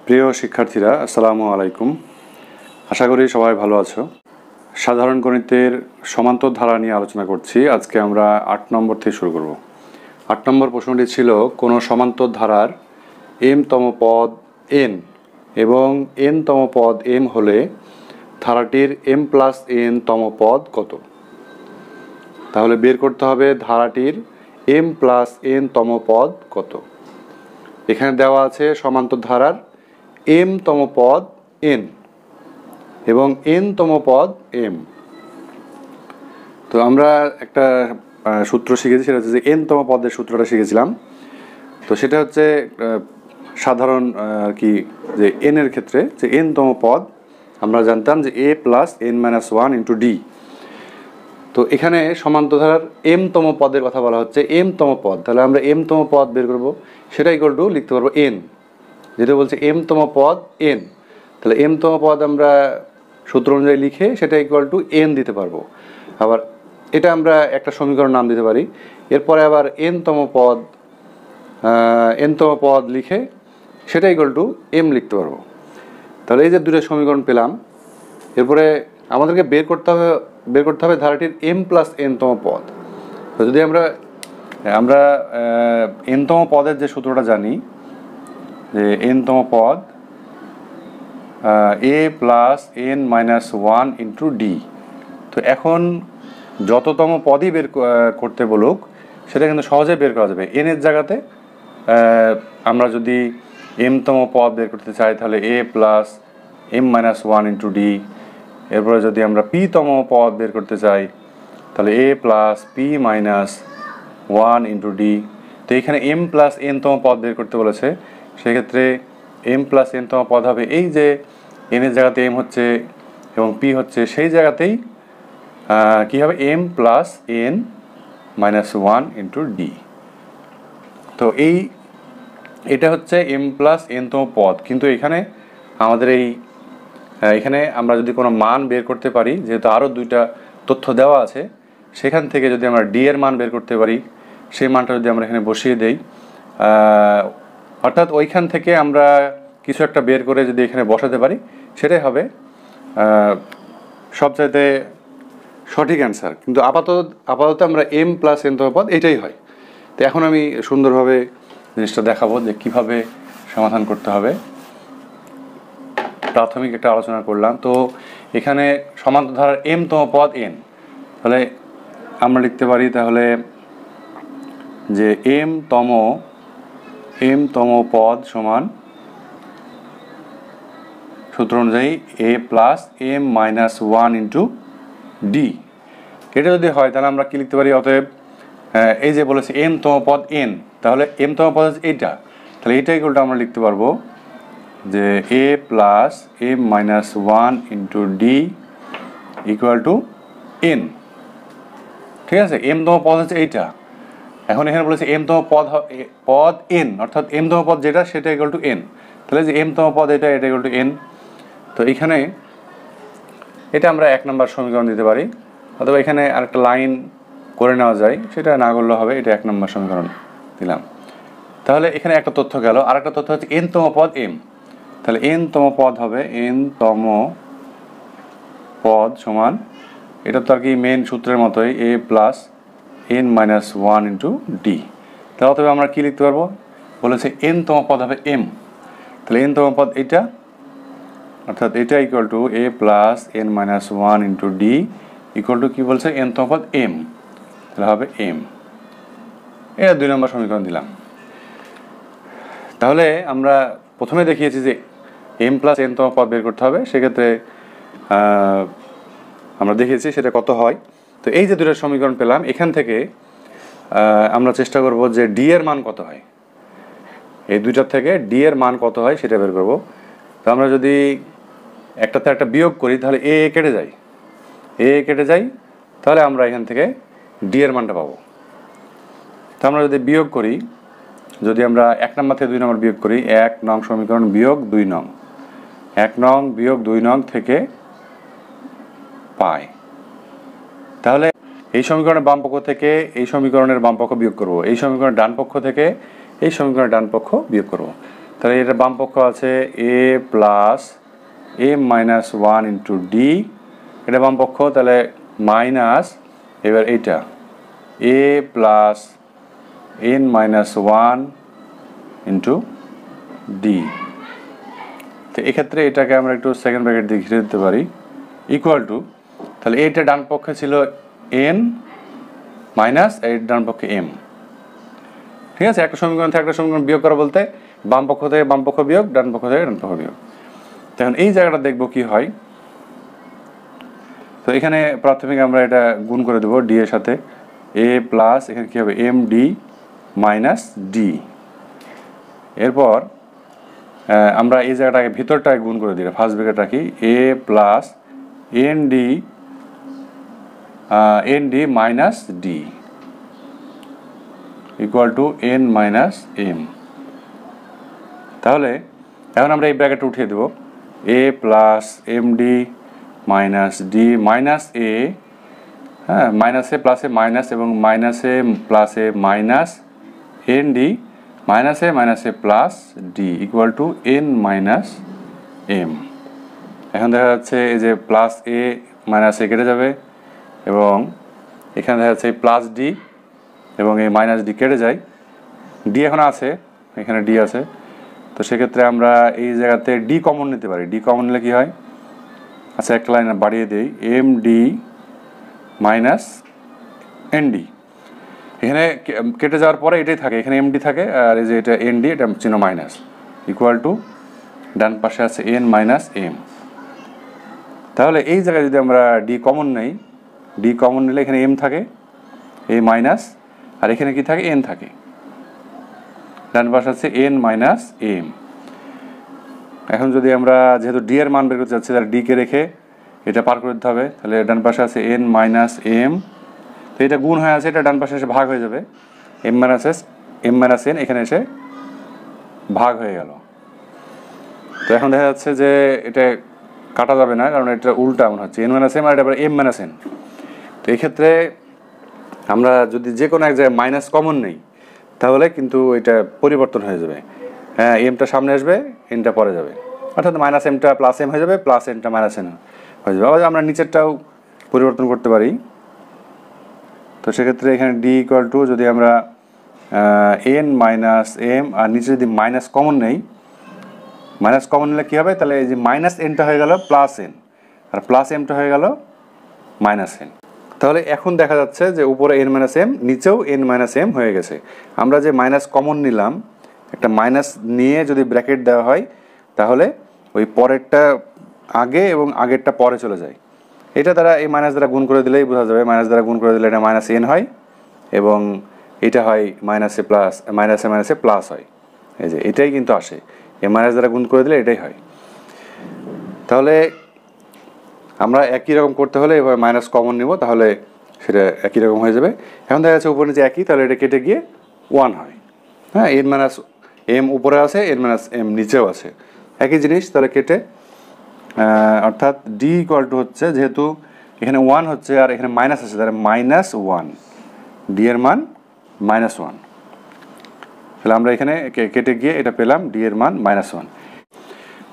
প্রিয় শিক্ষার্থীরা, আসসালামু আলাইকুম। আশা করি সবাই ভালো আছো। সাধারণ গণিতের সমান্তর ধারা নিয়ে আলোচনা করছি। আজকে আমরা ৮ নম্বর থেকে শুরু করব। ৮ নম্বর প্রশ্নটি ছিল, কোনো সমান্তর ধারার m-তম পদ n এবং n-তম পদ m হলে ধারাটির m+n-তম পদ কত? তাহলে বের করতে হবে ধারাটির m+n-তম পদ কত। এখানে দেওয়া আছে সমান্তর ধারার m-তম পদ n এবং n-তম পদ m। তো আমরা একটা সূত্র শিখেছি, সেটা হচ্ছে যে n-তম পদের সূত্রটা শিখেছিলাম। তো সেটা হচ্ছে সাধারণ কি যে n এর ক্ষেত্রে যে n-তম পদ আমরা জানতাম যে a+n-1 × d। তো এখানে সমান্তর ধারার m-তম পদের কথা বলা হচ্ছে, m-তম পদ। তাহলে আমরা m-তম পদ বের করব, সেটা ইকুয়াল টু লিখতে পারবো n, যেটা বলছে m-তম পদ n। তাহলে m-তম পদ আমরা সূত্র অনুযায়ী লিখে সেটা ইকুয়াল টু n দিতে পারবো। আবার এটা আমরা একটা সমীকরণ নাম দিতে পারি। এরপরে আবার n-তম পদ লিখে সেটা ইকুয়াল টু m লিখতে পারবো। তাহলে এই যে দুটো সমীকরণ পেলাম। এরপরে আমাদেরকে বের করতে হবে ধারাটির m+n-তম পদ। তো যদি আমরা n-তম পদের যে সূত্রটা জানি, যে n-তম পদ a+n-1 × d। তো এখন যততম পদই বের করতে বলুক, সেটা কিন্তু সহজে বের করা যাবে। n এর জায়গাতে আমরা যদি m-তম পদ বের করতে চাই তাহলে a+m-1 × d। এরপরে যদি আমরা p-তম পদ বের করতে চাই তাহলে a+p-1 × d। তো এখানে m+n-তম পদ বের করতে বলেছে, সেক্ষেত্রে m+n-তম পদ হবে এই যে n এর জায়গাতে m হচ্ছে এবং p হচ্ছে, সেই জায়গাতেই কি হবে m+n-1 × d। তো এটা হচ্ছে m+n-তম পদ। কিন্তু এখানে আমাদের এখানে আমরা যদি কোনো মান বের করতে পারি, যেহেতু আরও দুইটা তথ্য দেওয়া আছে, সেখান থেকে যদি আমরা d এর মান বের করতে পারি, সেই মানটা যদি আমরা এখানে বসিয়ে দেই, অর্থাৎ ওইখান থেকে আমরা কিছু একটা বের করে যদি এখানে বসাতে পারি, সেটাই হবে সবচাইতে সঠিক অ্যান্সার। কিন্তু আপাতত আমরা m+n-তম পদ এটাই হয়। তো এখন আমি সুন্দরভাবে জিনিসটা দেখাবো যে কীভাবে সমাধান করতে হবে। প্রাথমিক একটা আলোচনা করলাম। তো এখানে সমান্তর ধারার m-তম পদ n, তাহলে আমরা লিখতে পারি তাহলে যে m-তম পদ সমান সূত্র অনুযায়ী a+m-1 × d। এটা যদি হয় তাহলে আমরা কি লিখতে পারি? অতএব এই যে বলেছে m-তম পদ n, তাহলে m-তম পদ হচ্ছে এইটা, তাহলে এইটা ইকুয়ালটা আমরা লিখতে পারবো যে a+m-1 × d equal to n। ঠিক আছে, m-তম পদ হচ্ছে এইটা। এখন এখানে বলেছে m-তম পদ n, অর্থাৎ m-তম পদ যেটা সেটা ইকুয়াল টু n। তাহলে যে m-তম পদ এটা ইকুয়াল টু n। তো এখানে এটা আমরা 1 নম্বর সমীকরণ দিতে পারি, অথবা এখানে আরেকটা লাইন করে নেওয়া যায়, সেটা না করলে হবে। এটা 1 নম্বর সমীকরণ দিলাম। তাহলে এখানে একটা তথ্য গেল। আরেকটা তথ্য হচ্ছে n-তম পদ m। তাহলে n-তম পদ হবে n-তম পদ সমান, এটা তো আর কি মেন সূত্রের মতোই, a+n-1 × d। তাহলে অতএব আমরা কি লিখতে পারবো? বলেছে n-তম পদ হবে m। তাহলে n-তম পদ এটা, অর্থাৎ এটা equal to a+n-1 × d equal to কি বলছে? n-তম পদ m। তাহলে হবে m। এটা 2 নম্বর সমীকরণ দিলাম। তাহলে আমরা প্রথমে দেখিয়েছি যে m+n-তম পদ বের করতে হবে, সেক্ষেত্রে আমরা দেখিয়েছি সেটা কত হয়। তো এই যে দুটো সমীকরণ পেলাম, এখান থেকে আমরা চেষ্টা করব যে d এর মান কত হয়। এই দুইটার থেকে d এর মান কত হয় সেটা বের করব। তো আমরা যদি একটাতে একটা বিয়োগ করি তাহলে a কেটে যায়, তাহলে আমরা এখান থেকে d এর মানটা পাবো। তো আমরা যদি বিয়োগ করি, যদি আমরা 1 নম্বর থেকে 2 নম্বর বিয়োগ করি, 1 নং সমীকরণ বিয়োগ 2 নং, 1 নং বিয়োগ 2 নং থেকে পাই, তাহলে এই সমীকরণের বাম পক্ষ থেকে এই সমীকরণের বাম পক্ষ বিয়োগ করব, এই সমীকরণের ডান পক্ষ থেকে এই সমীকরণের ডান পক্ষ বিয়োগ করব। তাহলে এটা বাম পক্ষ আছে a plus M minus one into d, এটা বাম পক্ষ, তাহলে মাইনাস এবার এইটা a plus N minus one into d. তো এক্ষেত্রে এটাকে আমরা একটু সেকেন্ড ব্র্যাকেট দিয়ে ঘিরে দিতে পারি, ইকুয়াল টু, তাহলে এইটা ডান পক্ষে ছিল এন মাইনাস এই ডান পক্ষে এম। ঠিক আছে, একটা সমীকরণ থেকে একটা সমীকরণ বিয়োগ করা বলতে বাম পক্ষ থেকে বাম পক্ষ বিয়োগ, ডান পক্ষ থেকে ডান পক্ষ বিয়োগ। তখন এই জায়গাটা দেখব কি হয়। তো এখানে প্রাথমিক আমরা এটা গুণ করে দেবো ডি এর সাথে, এ প্লাস এখানে কী হবে এম ডি মাইনাস ডি। এরপর আমরা এই জায়গাটাকে ভিতরটাকে গুণ করে দিই, ফার্স্ট ব্র্যাকেট রাখি, a plus n d minus d equal to n minus m. তাহলে এখন আমরা এই ব্র্যাকেটটা উঠিয়ে দেবো, a plus m D minus d minus a, হ্যাঁ মাইনাসে প্লাসে মাইনাস এবং মাইনাসে প্লাসে মাইনাস এন ডি মাইনাসে plus d equal to n minus m. এখন দেখা যাচ্ছে এই যে প্লাস এ মাইনাস এ কেটে যাবে এবং এখানে দেখা যাচ্ছে প্লাস ডি এবং এই মাইনাস ডি কেটে যায়, ডি এখন আছে, এখানে ডি আছে। তো সেক্ষেত্রে আমরা এই জায়গাতে ডি কমন নিতে পারি। ডি কমন নিলে কী হয়, আচ্ছা একটা লাইন বাড়িয়ে দিই, M D minus N D, এখানে কেটে যাওয়ার পরে এটাই থাকে, এখানে এম ডি থাকে আর এই যে এটা এন ডি, এটা চিহ্ন মাইনাস, ইকুয়াল টু ডান পাশে আছে এন মাইনাস এম। তাহলে এই জায়গায় যদি আমরা ডি কমন নেই, ডি কমন নিলে এখানে এম থাকে, এ মাইনাস, আর এখানে কি থাকে এন থাকে, ডান পাশে আছে এন মাইনাস এম। এখন যদি আমরা যেহেতু ডি এর মান বের করতে চাচ্ছি, তাহলে ডিকে রেখে এটা পার করে দিতে হবে, তাহলে ডান পাশে আছে এন মাইনাস এম, তো এটা গুণ হয়ে আছে, এটা ডান পাশে এসে ভাগ হয়ে যাবে, এম মাইনাস এন এখানে এসে ভাগ হয়ে গেল। তো এখন দেখা যাচ্ছে যে এটা কাটা যাবে না, কারণ এটা উল্টা মনে হচ্ছে, এন মাইনাস এম আর এটা এম মাইনাস এন। তো এক্ষেত্রে আমরা যদি যে কোনো এক জায়গায় মাইনাস কমন নেই, তাহলে কিন্তু এটা পরিবর্তন হয়ে যাবে, হ্যাঁ এমটা সামনে আসবে, এনটা পরে যাবে, অর্থাৎ মাইনাস এমটা প্লাস এম হয়ে যাবে, প্লাস এনটা মাইনাস এন হয়ে যাবে। আবার আমরা নিচেরটাও পরিবর্তন করতে পারি। তো সেক্ষেত্রে এখানে ডি ইকুয়াল টু, যদি আমরা এন মাইনাস এম আর নিচে যদি মাইনাস কমন নেই, মাইনাস কমন নিলে কী হবে, তাহলে এই যে মাইনাস এনটা হয়ে গেল প্লাস এন আর প্লাস এমটা হয়ে গেল মাইনাস এন। তাহলে এখন দেখা যাচ্ছে যে উপরে এন মাইনাস এম, নিচেও এন মাইনাস এম হয়ে গেছে। আমরা যে মাইনাস কমন নিলাম, একটা মাইনাস নিয়ে যদি ব্র্যাকেট দেওয়া হয়, তাহলে ওই পরেরটা আগে এবং আগেরটা পরে চলে যায়। এটা দ্বারা এই মাইনাস দ্বারা গুণ করে দিলেই বোঝা যাবে, মাইনাস দ্বারা গুণ করে দিলে এটা মাইনাস এন হয় এবং এটা হয় মাইনাসে প্লাস হয়, এই যে এটাই কিন্তু আসে, এই মাইনাস দ্বারা গুণ করে দিলে এটাই হয়। তাহলে আমরা একই রকম করতে হলে এভাবে মাইনাস কমন নিব, তাহলে সেটা একই রকম হয়ে যাবে। এখন দেখা যাচ্ছে উপরে নিচে একই, তাহলে এটা কেটে গিয়ে ওয়ান হয়, হ্যাঁ এন মাইনাস এম উপরে আছে, এন মাইনাস এম নিচেও আছে, একই জিনিস, তাহলে কেটে, অর্থাৎ ডি ইকুয়াল টু হচ্ছে, যেহেতু এখানে ওয়ান হচ্ছে আর এখানে মাইনাস আছে, তাহলে মাইনাস ওয়ান, ডি এর মান মাইনাস ওয়ান। তাহলে আমরা এখানে কেটে গিয়ে এটা পেলাম ডি এর মান মাইনাস ওয়ান।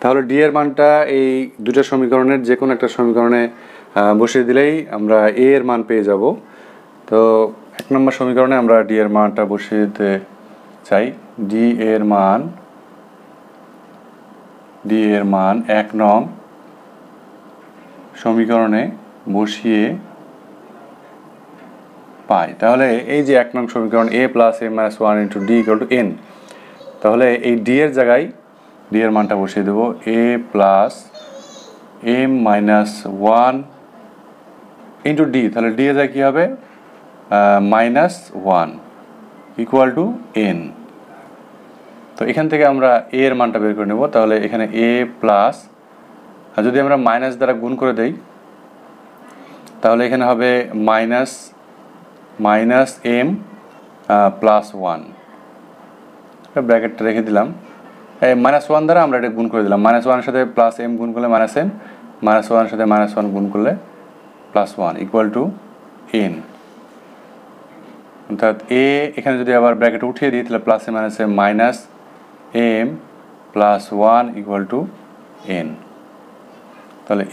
তাহলে ডি এর মানটা এই দুটো সমীকরণের যে কোনো একটা সমীকরণে বসিয়ে দিলেই আমরা এ এর মান পেয়ে যাব। তো এক নম্বর সমীকরণে আমরা ডি এর মানটা বসিয়ে দিতে চাই। ডি এর মান এক নং সমীকরণে বসিয়ে পাই। তাহলে এই যে এক নং সমীকরণ a plus M minus one into d equal to n, তাহলে এই ডি এর জায়গায় ডি এর মানটা বসিয়ে দেবো, a plus M minus one into D, তাহলে ডি এর জায়গায় কী হবে minus one equal to n. তো এখান থেকে আমরা এ এর মানটা বের করে নেব। তাহলে এখানে এ প্লাস, আর যদি আমরা মাইনাস দ্বারা গুণ করে দেই, তাহলে এখানে হবে মাইনাস এম প্লাস ওয়ান, ব্র্যাকেটটা রেখে দিলাম, মাইনাস ওয়ান দ্বারা আমরা এটা গুণ করে দিলাম, মাইনাস ওয়ানের সাথে প্লাস এম গুণ করলে মাইনাস এম, মাইনাস ওয়ানের সাথে মাইনাস ওয়ান গুণ করলে plus one equal to N. অর্থাৎ এ এখানে যদি আবার ব্র্যাকেট উঠিয়ে দিই, তাহলে plus A minus M minus M plus 1 equal to n। তাহলে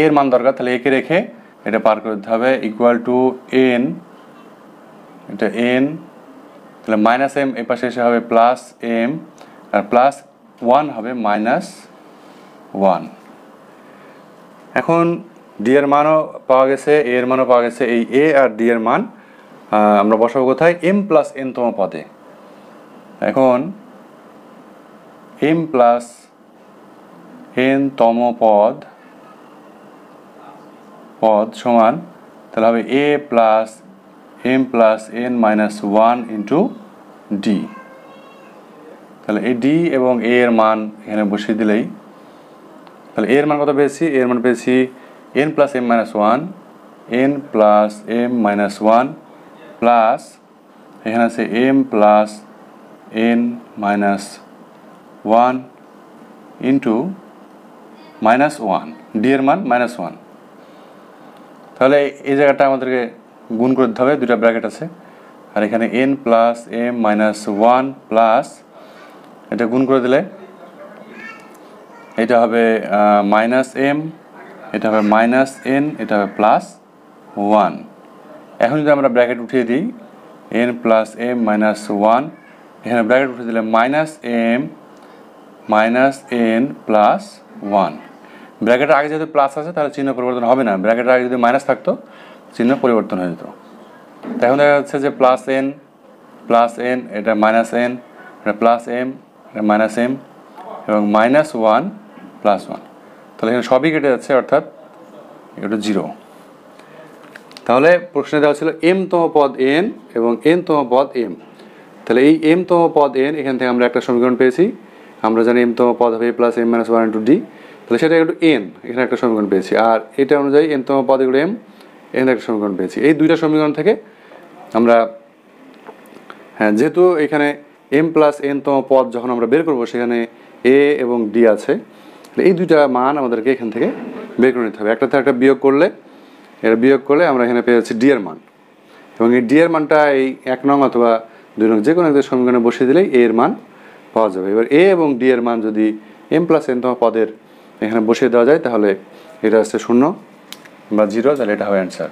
এর মান দরকার, তাহলে একে রেখে এটা পার করে দিতে হবে, ইকুয়াল টু n, এটা n, তাহলে মাইনাস এম এ পাশে এসে হবে প্লাস এম, আর প্লাস 1 হবে মাইনাস 1। এখন ডি এর মানও পাওয়া গেছে, এ এর মানও পাওয়া গেছে। এই এ আর ডি এর মান আমরা বসাবো কোথায়? এম প্লাস এন তম পদে। এখন এম প্লাস এন তম পদ সমান, তাহলে হবে a plus m plus N minus 1 into D. তাহলে এই ডি এবং এ এর মান এখানে বসিয়ে দিলেই, তাহলে এর মান কত পেয়েছি? এর মান পেয়েছি N plus M minus 1, N plus M minus 1 plus এখানে আছে M plus N minus 1 into minus 1, D এর মান মাইনাস 1। তাহলে এই জায়গাটা আমাদেরকে গুণ করে দিতে হবে, দুটা ব্র্যাকেট আছে, আর এখানে N plus M minus 1 plus এটা গুণ করে দিলে এটা হবে মাইনাস এম, এটা হবে মাইনাস এন, এটা হবে প্লাস 1। এখন যদি আমরা ব্র্যাকেট উঠিয়ে দিই, এন প্লাস এম মাইনাস 1, এখানে ব্র্যাকেট উঠিয়ে দিলে minus M minus N plus 1। ব্র্যাকেটের আগে যেহেতু প্লাস আছে তাহলে চিহ্ন পরিবর্তন হবে না, ব্র্যাকেটের আগে যদি মাইনাস থাকতো চিহ্ন পরিবর্তন হয়ে যেত। তো এখন দেখা যাচ্ছে যে প্লাস এন, এটা মাইনাস এন, এটা প্লাস এম, এটা মাইনাস এম, এবং মাইনাস 1 প্লাস 1। তাহলে এখানে সবই কেটে যাচ্ছে, অর্থাৎ এটা 0। তাহলে প্রশ্নে দেওয়া ছিল এম তম পদ এন এবং এন তম পদ এম। তাহলে এই এম তম পদ এন, এখান থেকে আমরা একটা সমীকরণ পেয়েছি, আমরা জানি এম তম পদ হবে plus M minus 1 into D, তাহলে সেটা একটু এন, এখানে একটা সমীকরণ পেয়েছি। আর এটা অনুযায়ী এন তম পদ এগুলো এম, এখানে একটা সমীকরণ পেয়েছি। এই দুইটা সমীকরণ থেকে আমরা, যেহেতু এখানে এম প্লাস এন তম পদ যখন আমরা বের করবো সেখানে এ এবং ডি আছে, এই দুইটা মান আমাদেরকে এখান থেকে বের করে নিতে হবে। একটা থেকে একটা বিয়োগ করলে আমরা এখানে পেয়েছি ডি এর মান, এবং এই ডি এর মানটা এই 1 নং অথবা 2 নং যে কোনো একটা সমীকরণে বসিয়ে দিলেই এ এর মান পাওয়া যাবে। এবার এ এবং ডি এর মান যদি এম প্লাস এন তম পদের এখানে বসিয়ে দেওয়া যায় তাহলে এটা আসছে 0 বা 0, তাহলে এটা হবে অ্যান্সার।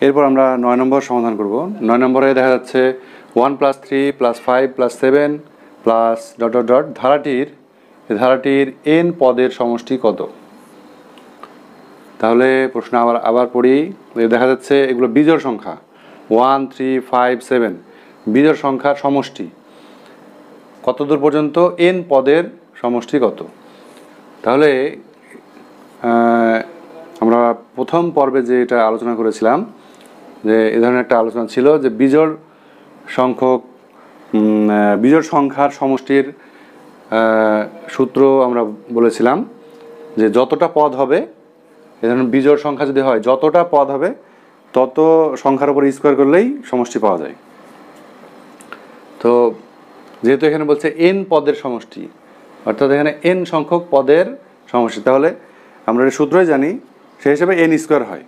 এরপর আমরা 9 নম্বর সমাধান করব। 9 নম্বরে দেখা যাচ্ছে 1 + 3 + 5 + 7 প্লাস ডট ডট ডট ধারাটির এন পদের সমষ্টি কত? তাহলে প্রশ্ন আবার পড়ি। দেখা যাচ্ছে এগুলো বিজোড় সংখ্যা, 1 3 5 7 বিজোড় সংখ্যার সমষ্টি কতদূর পর্যন্ত? এন পদের সমষ্টি কত? তাহলে আমরা প্রথম পর্বে যে এটা আলোচনা করেছিলাম, যে এ ধরনের একটা আলোচনা ছিল যে বিজোড় সংখ্যার সমষ্টির সূত্র আমরা বলেছিলাম যে যতটা পদ হবে, এ ধরনের বিজোড় সংখ্যা যদি হয়, যতটা পদ হবে তত সংখ্যার উপর স্কোয়ার করলেই সমষ্টি পাওয়া যায়। তো যেহেতু এখানে বলছে এন পদের সমষ্টি, অর্থাৎ এখানে এন সংখ্যক পদের সমষ্টি, তাহলে আমরা এটা সূত্রই জানি, সেই হিসেবে এন স্কোয়ার হয়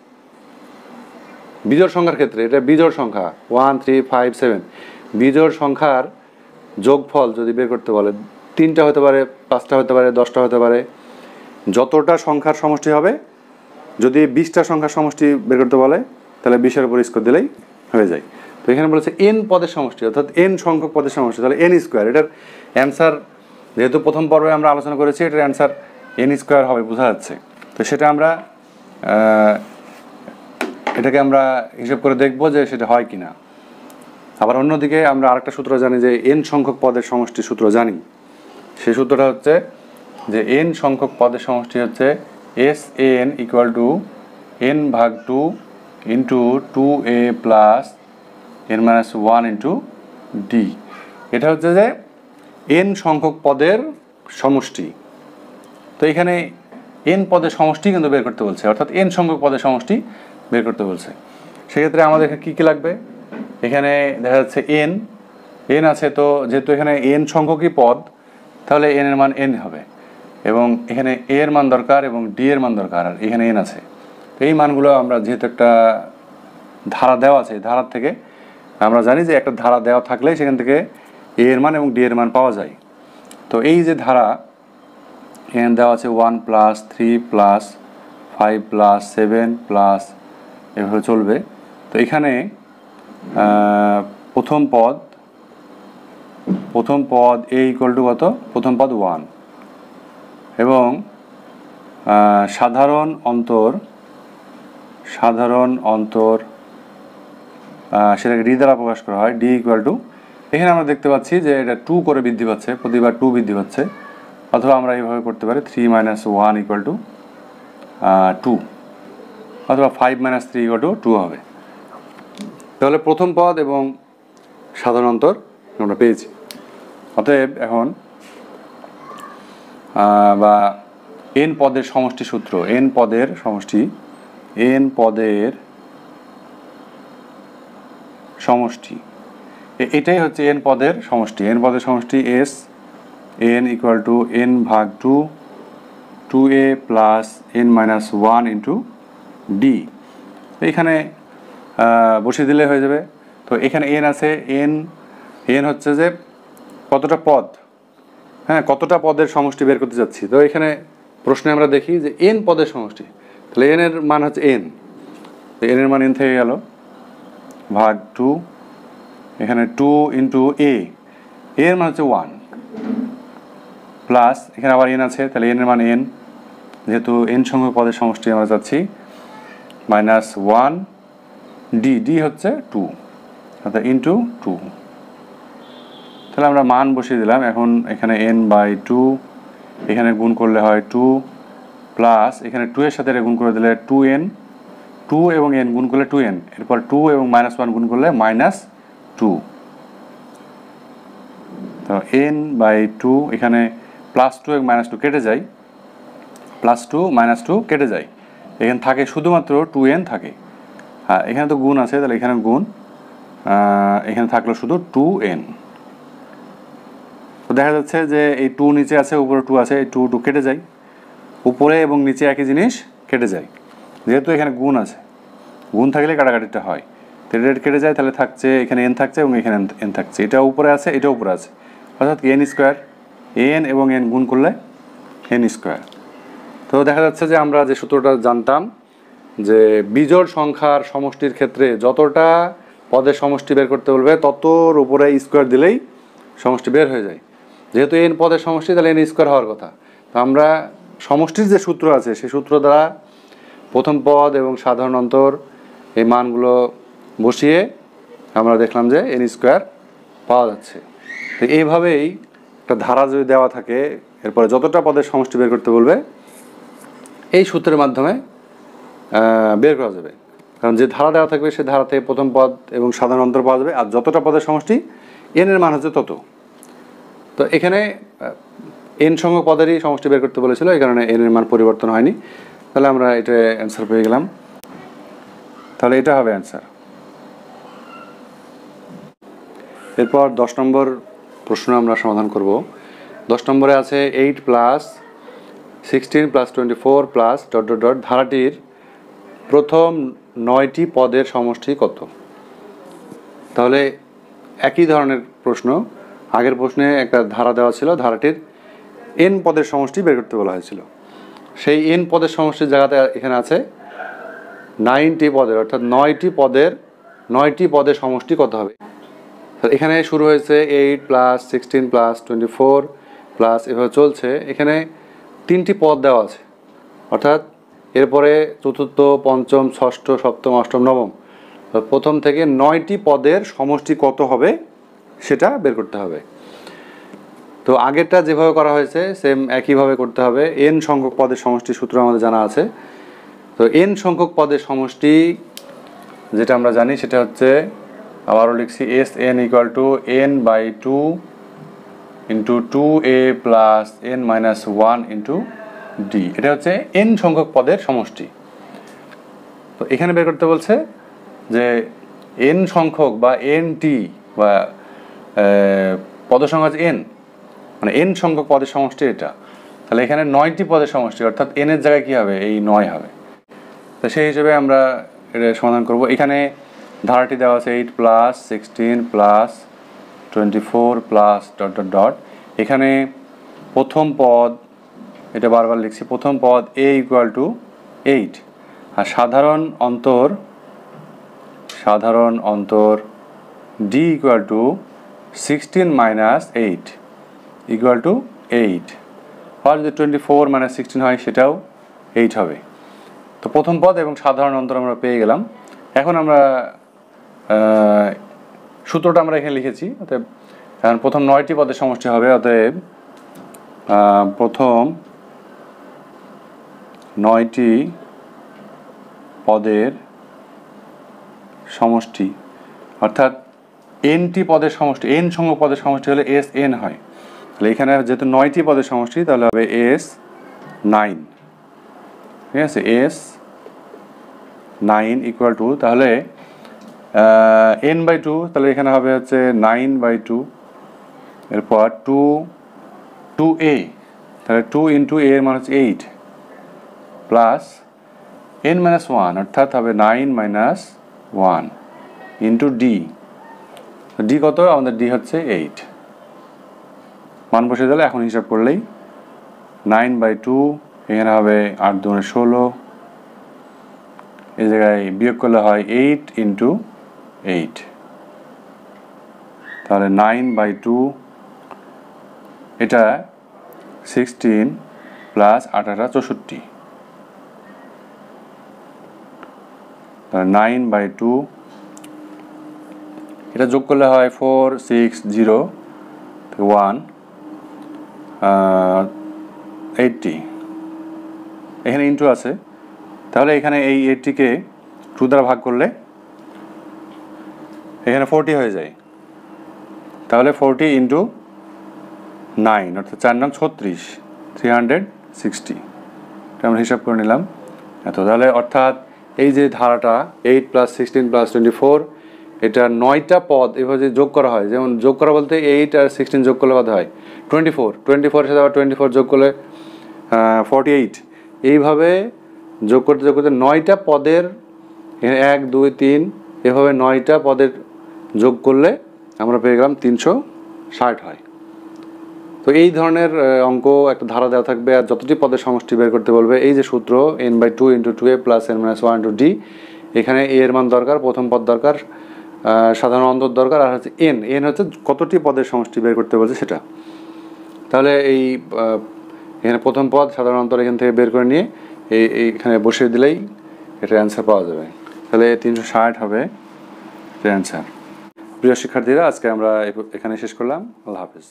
বিজোড় সংখ্যার ক্ষেত্রে। এটা বিজোড় সংখ্যা 1 3 5 7, বিজোড় সংখ্যার যোগফল যদি বের করতে বলে, 3টা হতে পারে, 5টা হতে পারে, 10টা হতে পারে, যতটা সংখ্যার সমষ্টি হবে, যদি 20টা সংখ্যার সমষ্টি বের করতে বলে তাহলে 20-এর উপর স্কোয়ার দিলেই হয়ে যায়। তো এখানে বলেছে এন পদের সমষ্টি, অর্থাৎ এন সংখ্যক পদের সমষ্টি, তাহলে এন স্কোয়ার। এটার অ্যান্সার যেহেতু প্রথম পর্বে আমরা আলোচনা করেছি, এটার অ্যান্সার এন স্কোয়ার হবে, বোঝা যাচ্ছে। তো সেটা আমরা এটাকে আমরা হিসাব করে দেখবো যে সেটা হয় কি না। আবার অন্যদিকে আমরা আরেকটা সূত্র জানি, যে এন সংখ্যক পদের সমষ্টি সূত্র জানি। সেই সূত্রটা হচ্ছে যে এন সংখ্যক পদের সমষ্টি হচ্ছে S N equal to N ভাগ 2 into 2a plus N minus 1 into d. এটা হচ্ছে যে এন সংখ্যক পদের সমষ্টি। তো এখানে এন পদের সমষ্টি কিন্তু বের করতে বলছে, অর্থাৎ এন সংখ্যক পদের সমষ্টি বের করতে বলছে। সেক্ষেত্রে আমাদের কী কী লাগবে? এখানে দেখা যাচ্ছে এন আছে, তো যেহেতু এখানে এন সংখ্যকই পদ, তাহলে এন এর মান এন হবে, এবং এখানে এ এর মান দরকার এবং ডি এর মান দরকার, আর এখানে এন আছে। তো এই মানগুলো আমরা, যেহেতু একটা ধারা দেওয়া আছে, ধারার থেকে আমরা জানি যে একটা ধারা দেওয়া থাকলে সেখান থেকে এ এর মান এবং ডি এর মান পাওয়া যায়। তো এই যে ধারা এখানে দেওয়া আছে 1 প্লাস 3 প্লাস 5 প্লাস 7 প্লাস এভাবে চলবে। তো এখানে প্রথম পদ এ ইকুয়াল টু কত? প্রথম পদ 1 এবং সাধারণ অন্তর সেটাকে ডি দ্বারা প্রকাশ করা হয়, ডি ইকুয়াল টু, এখানে আমরা দেখতে পাচ্ছি যে এটা 2 করে বৃদ্ধি পাচ্ছে, প্রতিবার 2 বৃদ্ধি পাচ্ছে, অথবা আমরা এইভাবে করতে পারি 3 - 1 ইকুয়াল টু 2, অথবা 5 - 3 ইকুয়াল টু 2 হবে। তাহলে প্রথম পদ এবং সাধারণ অন্তর আমরা পেয়েছি। অতএব এখন বা এন পদের সমষ্টি সূত্র, এন পদের সমষ্টি, এটাই হচ্ছে এন পদের সমষ্টি। এন পদের সমষ্টি S N equal to N ভাগ 2a plus n - 1 into D. এখানে বসিয়ে দিলে হয়ে যাবে। তো এখানে এন আছে, এন হচ্ছে যে কতটা পদ, হ্যাঁ, কতটা পদের সমষ্টি বের করতে যাচ্ছি। তো এখানে প্রশ্নে আমরা দেখি যে এন পদের সমষ্টি, তাহলে এন এর মান হচ্ছে এন, এন এর মান এন থেকে গেল ভাগ 2, এখানে 2 ইন্টু এর মান হচ্ছে 1 প্লাস এখানে আবার এন আছে, তাহলে এন এর মান এন, যেহেতু এন সংখ্যক পদের সমষ্টি আমরা যাচ্ছি, -1 ডি হচ্ছে 2, অর্থাৎ ইন্টু 2। তাহলে আমরা মান বসিয়ে দিলাম। এখন এখানে n/2, এখানে গুণ করলে হয় 2 প্লাস এখানে 2 এর সাথে এটা গুণ করে দিলে 2n, 2 এবং n গুণ করলে 2n, এরপর 2 এবং -1 গুণ করলে -2। তো n/2, এখানে +2 এবং -2 কেটে যায়, +2 -2 কেটে যায়, এখানে থাকে শুধুমাত্র 2n থাকে। হ্যাঁ, এখানে তো গুণ আছে, তাহলে এখানে গুণ, এখানে থাকলো শুধু 2n। তো দেখা যাচ্ছে যে এই 2 নিচে আছে, উপরে 2 আছে, এই 2 কেটে যায়, উপরে এবং নিচে একই জিনিস কেটে যায়, যেহেতু এখানে গুণ আছে, গুণ থাকলে কাটাকাটিটা হয়, তো এটা কেটে যায়, তাহলে থাকছে এখানে n থাকছে এবং এখানে n থাকছে, এটা উপরে আছে, এটা উপরে আছে, অর্থাৎ n² n এবং n গুণ করলে n²। তো দেখা যাচ্ছে যে আমরা যে সূত্রটা জানতাম যে বিজোড় সংখ্যার সমষ্টির ক্ষেত্রে যতটা পদের সমষ্টি বের করতে বলবে ততর উপরে স্কোয়ার দিলেই সমষ্টি বের হয়ে যায়। যেহেতু এন পদের সমষ্টি, তাহলে n² হওয়ার কথা। তো আমরা সমষ্টির যে সূত্র আছে সেই সূত্র দ্বারা প্রথম পদ এবং সাধারণ অন্তর এই মানগুলো বসিয়ে আমরা দেখলাম যে n² পাওয়া যাচ্ছে। তো এইভাবেই একটা ধারা যদি দেওয়া থাকে, এরপরে যতটা পদের সমষ্টি বের করতে বলবে এই সূত্রের মাধ্যমে বের করা যাবে। কারণ যে ধারা দেওয়া থাকবে সে ধারাতে প্রথম পদ এবং সাধারণ অন্তর পাওয়া যাবে, আর যতটা পদের সমষ্টি এন এর মান হচ্ছে তত। তো এখানে এন সংখ্যক পদেরই সমষ্টি বের করতে বলেছিল, এই কারণে এন এর মান পরিবর্তন হয়নি। তাহলে আমরা এটা অ্যান্সার পেয়ে গেলাম, তাহলে এটা হবে অ্যান্সার। এরপর 10 নম্বর প্রশ্ন আমরা সমাধান করব। 10 নম্বরে আছে 8 + 16 + 24 প্লাস ... ধারাটির প্রথম 9টি পদের সমষ্টি কত? তাহলে একই ধরনের প্রশ্ন, আগের প্রশ্নে একটা ধারা দেওয়া ছিল, ধারাটির n পদের সমষ্টি বের করতে বলা হয়েছিল। সেই n পদের সমষ্টির জায়গাতে এখানে আছে 9টি পদের, অর্থাৎ 9টি পদের সমষ্টি কত হবে। এখানে শুরু হয়েছে 8 + 16 + 24 প্লাস এভাবে চলছে। এখানে 3টি পদ দেওয়া আছে, অর্থাৎ এরপরে চতুর্থ, পঞ্চম, ষষ্ঠ, সপ্তম, অষ্টম, নবম, প্রথম থেকে 9টি পদের সমষ্টি কত হবে সেটা বের করতে হবে। তো আগেরটা যেভাবে করা হয়েছে সেম একইভাবে করতে হবে। n সংখ্যক পদের সমষ্টি সূত্র আমাদের জানা আছে। তো n সংখ্যক পদের সমষ্টি যেটা আমরা জানি সেটা হচ্ছে, আবারও লিখছি, Sn = n/2 into 2a plus n - 1 into d. এটা হচ্ছে n সংখ্যক পদের সমষ্টি। তো এখানে বের করতে বলছে যে n সংখ্যক বা nt বা পদ সংখ্যা হচ্ছে n, মানে n সংখ্যক পদের সমষ্টি এটা। তাহলে এখানে 9টি পদের সমষ্টি, অর্থাৎ n এর জায়গায় কী হবে, এই 9 হবে। তো সেই হিসেবে আমরা এটা সমাধান করব। এখানে ধারাটি দেওয়া আছে 8 + 16 + 24 প্লাস ডট ডট ডট, এখানে প্রথম পদ, এটা বারবার লিখছি, প্রথম পদ a ইকুয়াল টু 8, আর সাধারণ অন্তর d equal to 16 minus 8 equal to 8, আর যদি 24 মাইনাস 16 হয় সেটাও 8 হবে। তো প্রথম পদ এবং সাধারণ অন্তর আমরা পেয়ে গেলাম। এখন আমরা সূত্রটা আমরা এখানে লিখেছি, অতএব এখন প্রথম 9টি পদের সমষ্টি হবে, অতএব প্রথম 9টি পদের সমষ্টি, অর্থাৎ nটি পদের সমষ্টি, n সংখ্যক পদের সমষ্টি হলে Sn হয়। তাহলে এখানে যেহেতু 9টি পদের সমষ্টি তাহলে হবে S9, ঠিক আছে, S9 ইকুয়াল টু, তাহলে n/2, তাহলে এখানে হবে হচ্ছে 9/2, এরপর 2a, তাহলে 2 ইন্টু a এর মান হচ্ছে 8 প্লাস n-1, অর্থাৎ হবে 9 মাইনাস 1 ইন্টু ডি। ডি কত? আমাদের ডি হচ্ছে 8, মান বসে দিলে এখন হিসাব করলেই 9/2, এখানে হবে 8 দুগুণে 16, এই জায়গায় বিয়োগ করলে হয় 8 ইন্টু 8, তাহলে 9/2, এটা 16 প্লাস 8 64, তাহলে 9/2, এটা যোগ করলে হয় 4 6 0 1 80, এখানে ইন্টু আছে, তাহলে এখানে এই 80কে 2 দ্বারা ভাগ করলে এখানে 40 হয়ে যায়, তাহলে 40 ইন্টু 9, অর্থাৎ 4 9 36, 360, এটা আমরা হিসাব করে নিলাম এত। তাহলে অর্থাৎ এই যে ধারাটা 8 প্লাস 16 প্লাস 24, এটা 9টা পদ এভাবে যোগ করা হয়, যেমন যোগ করা বলতে 8 আর 16 যোগ করলে কত হয় 24 এর সাথে আবার 24 যোগ করলে 48, এইভাবে যোগ করতে 9টা পদের, 1 2 3 এভাবে 9টা পদের যোগ করলে আমরা পেয়ে গেলাম 360 হয়। তো এই ধরনের অঙ্ক একটা ধারা দেওয়া থাকবে, আর যতটি পদের সমষ্টি বের করতে বলবে, এই যে সূত্র n/2 into 2a plus n-1 into d, এখানে a এর মান দরকার, প্রথম পদ দরকার, সাধারণ অন্তর দরকার, আর হচ্ছে n হচ্ছে কতটি পদের সমষ্টি বের করতে বলছে সেটা। তাহলে এই এখানে প্রথম পদ সাধারণ অন্তর এখান থেকে বের করে নিয়ে এইখানে বসিয়ে দিলেই এটার অ্যান্সার পাওয়া যাবে, তাহলে 360 হবে এটার অ্যান্সার। প্রিয় শিক্ষার্থীরা, আজকে আমরা এখানে শেষ করলাম। আল্লাহ হাফেজ।